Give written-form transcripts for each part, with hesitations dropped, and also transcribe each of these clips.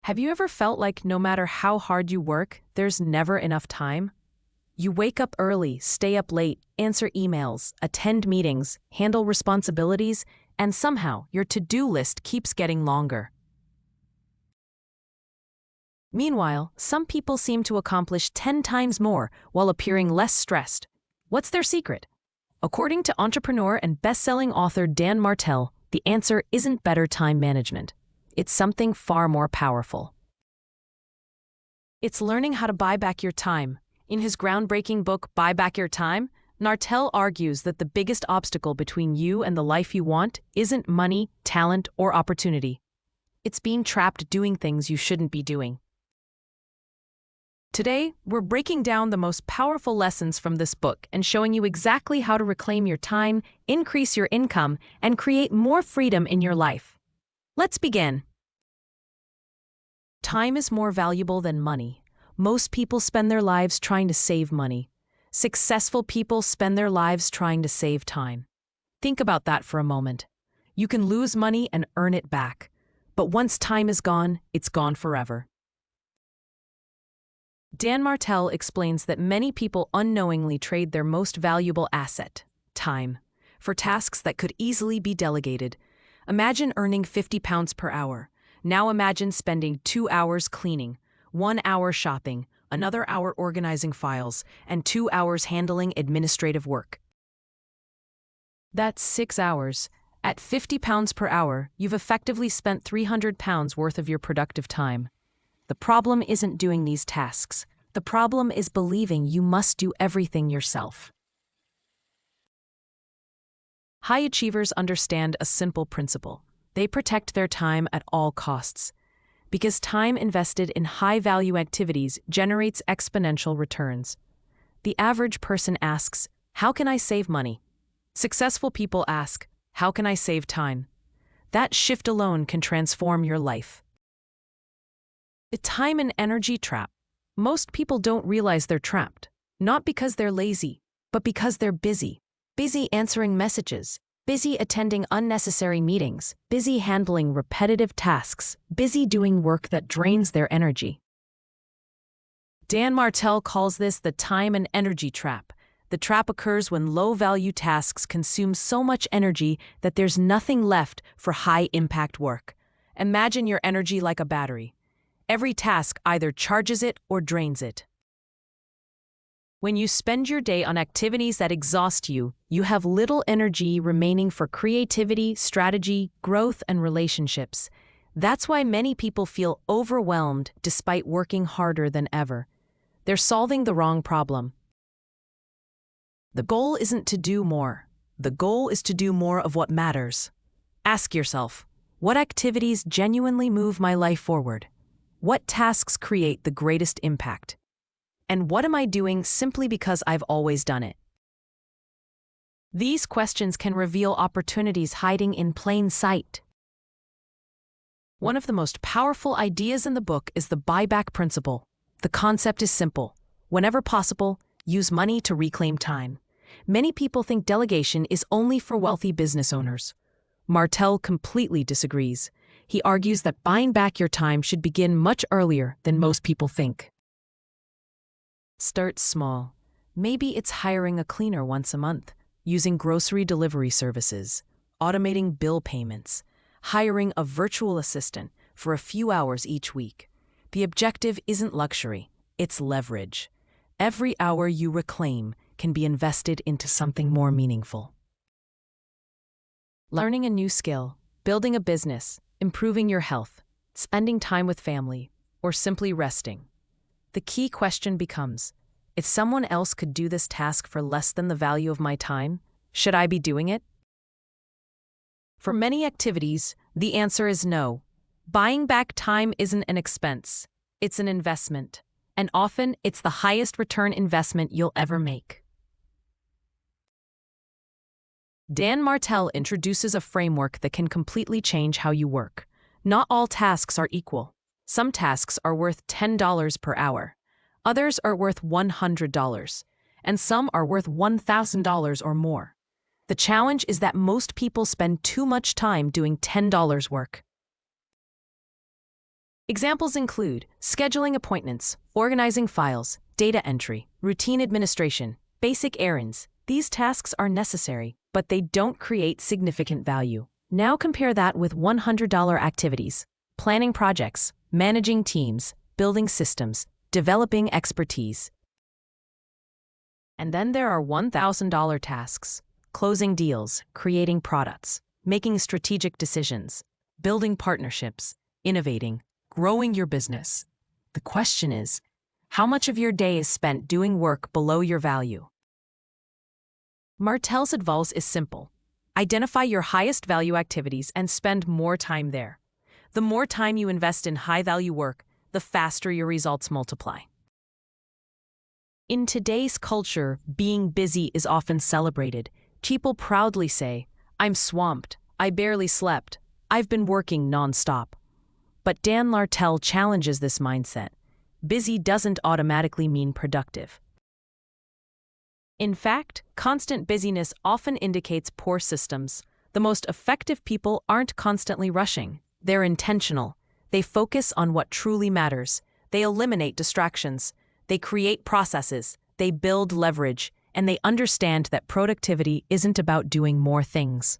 Have you ever felt like no matter how hard you work, there's never enough time? You wake up early, stay up late, answer emails, attend meetings, handle responsibilities, and somehow your to-do list keeps getting longer. Meanwhile, some people seem to accomplish 10 times more while appearing less stressed. What's their secret? According to entrepreneur and best-selling author Dan Martell, the answer isn't better time management. It's something far more powerful. It's learning how to buy back your time. In his groundbreaking book, Buy Back Your Time, Martell argues that the biggest obstacle between you and the life you want isn't money, talent, or opportunity. It's being trapped doing things you shouldn't be doing. Today, we're breaking down the most powerful lessons from this book and showing you exactly how to reclaim your time, increase your income, and create more freedom in your life. Let's begin. Time is more valuable than money. Most people spend their lives trying to save money. Successful people spend their lives trying to save time. Think about that for a moment. You can lose money and earn it back. But once time is gone, it's gone forever. Dan Martell explains that many people unknowingly trade their most valuable asset, time, for tasks that could easily be delegated. Imagine earning £50 per hour. Now imagine spending 2 hours cleaning, 1 hour shopping, another hour organizing files, and 2 hours handling administrative work. That's 6 hours. At £50 per hour, you've effectively spent £300 worth of your productive time. The problem isn't doing these tasks. The problem is believing you must do everything yourself. High achievers understand a simple principle. They protect their time at all costs. Because time invested in high-value activities generates exponential returns. The average person asks, "How can I save money?" Successful people ask, "How can I save time?" That shift alone can transform your life. The time and energy trap. Most people don't realize they're trapped, not because they're lazy, but because they're busy. Busy answering messages, busy attending unnecessary meetings, busy handling repetitive tasks, busy doing work that drains their energy. Dan Martell calls this the time and energy trap. The trap occurs when low-value tasks consume so much energy that there's nothing left for high-impact work. Imagine your energy like a battery. Every task either charges it or drains it. When you spend your day on activities that exhaust you, you have little energy remaining for creativity, strategy, growth, and relationships. That's why many people feel overwhelmed despite working harder than ever. They're solving the wrong problem. The goal isn't to do more. The goal is to do more of what matters. Ask yourself, what activities genuinely move my life forward? What tasks create the greatest impact? And what am I doing simply because I've always done it? These questions can reveal opportunities hiding in plain sight. One of the most powerful ideas in the book is the buyback principle. The concept is simple. Whenever possible, use money to reclaim time. Many people think delegation is only for wealthy business owners. Martell completely disagrees. He argues that buying back your time should begin much earlier than most people think. Start small. Maybe it's hiring a cleaner once a month, using grocery delivery services, automating bill payments, hiring a virtual assistant for a few hours each week. The objective isn't luxury, it's leverage. Every hour you reclaim can be invested into something more meaningful. Learning a new skill, building a business, improving your health, spending time with family, or simply resting. The key question becomes, if someone else could do this task for less than the value of my time, should I be doing it? For many activities, the answer is no. Buying back time isn't an expense, it's an investment. And often, it's the highest return investment you'll ever make. Dan Martell introduces a framework that can completely change how you work. Not all tasks are equal. Some tasks are worth $10 per hour. Others are worth $100. And some are worth $1,000 or more. The challenge is that most people spend too much time doing $10 work. Examples include scheduling appointments, organizing files, data entry, routine administration, basic errands. These tasks are necessary, but they don't create significant value. Now compare that with $100 activities: planning projects, managing teams, building systems, developing expertise. And then there are $1,000 tasks: closing deals, creating products, making strategic decisions, building partnerships, innovating, growing your business. The question is, how much of your day is spent doing work below your value? Martell's advice is simple. Identify your highest value activities and spend more time there. The more time you invest in high-value work, the faster your results multiply. In today's culture, being busy is often celebrated. People proudly say, "I'm swamped, I barely slept, I've been working non-stop." But Dan Martell challenges this mindset. Busy doesn't automatically mean productive. In fact, constant busyness often indicates poor systems. The most effective people aren't constantly rushing. They're intentional. They focus on what truly matters. They eliminate distractions. They create processes. They build leverage. And they understand that productivity isn't about doing more things.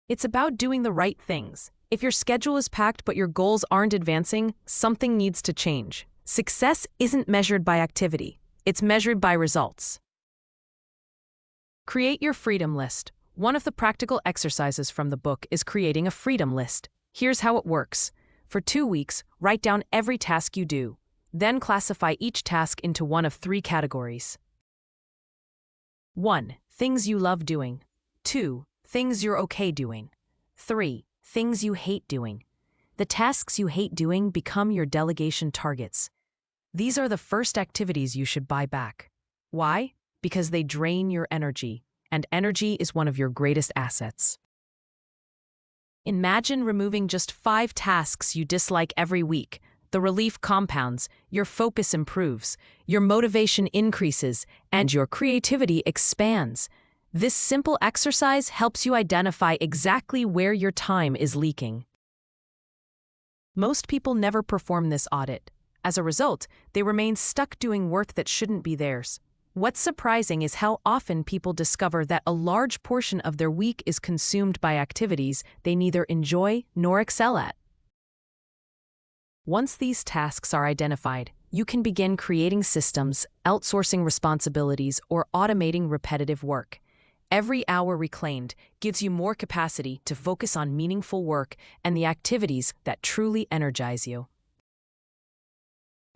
It's about doing the right things. If your schedule is packed but your goals aren't advancing, something needs to change. Success isn't measured by activity. It's measured by results. Create your freedom list. One of the practical exercises from the book is creating a freedom list. Here's how it works. For 2 weeks, write down every task you do. Then classify each task into one of 3 categories. 1. Things you love doing. 2. Things you're okay doing. 3. Things you hate doing. The tasks you hate doing become your delegation targets. These are the first activities you should buy back. Why? Because they drain your energy, and energy is one of your greatest assets. Imagine removing just 5 tasks you dislike every week. The relief compounds, your focus improves, your motivation increases, and your creativity expands. This simple exercise helps you identify exactly where your time is leaking. Most people never perform this audit. As a result, they remain stuck doing work that shouldn't be theirs. What's surprising is how often people discover that a large portion of their week is consumed by activities they neither enjoy nor excel at. Once these tasks are identified, you can begin creating systems, outsourcing responsibilities, or automating repetitive work. Every hour reclaimed gives you more capacity to focus on meaningful work and the activities that truly energize you.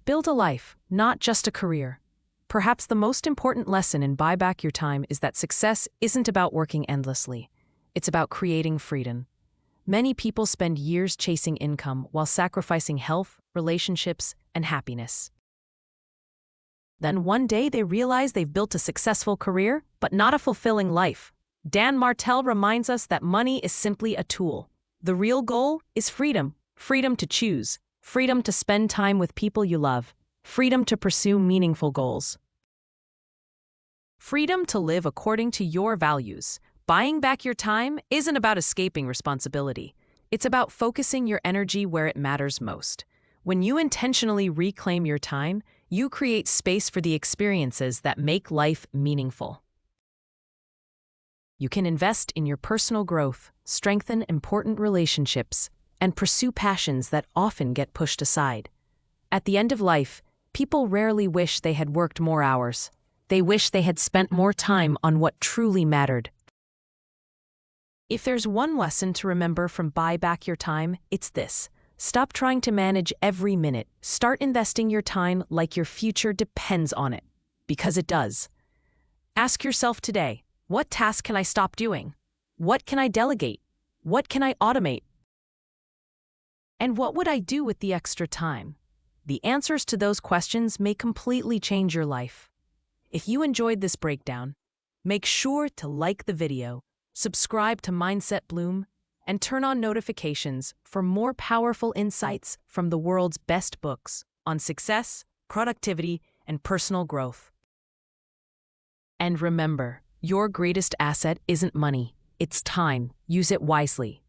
Build a life, not just a career. Perhaps the most important lesson in Buy Back Your Time is that success isn't about working endlessly. It's about creating freedom. Many people spend years chasing income while sacrificing health, relationships, and happiness. Then one day they realize they've built a successful career, but not a fulfilling life. Dan Martell reminds us that money is simply a tool. The real goal is freedom. Freedom to choose. Freedom to spend time with people you love. Freedom to pursue meaningful goals. Freedom to live according to your values. Buying back your time isn't about escaping responsibility. It's about focusing your energy where it matters most. When you intentionally reclaim your time, you create space for the experiences that make life meaningful. You can invest in your personal growth, strengthen important relationships, and pursue passions that often get pushed aside. At the end of life, people rarely wish they had worked more hours. They wish they had spent more time on what truly mattered. If there's one lesson to remember from Buy Back Your Time, it's this. Stop trying to manage every minute. Start investing your time like your future depends on it. Because it does. Ask yourself today, what task can I stop doing? What can I delegate? What can I automate? And what would I do with the extra time? The answers to those questions may completely change your life. If you enjoyed this breakdown, make sure to like the video, subscribe to Mindset Bloom, and turn on notifications for more powerful insights from the world's best books on success, productivity, and personal growth. And remember, your greatest asset isn't money, it's time. Use it wisely.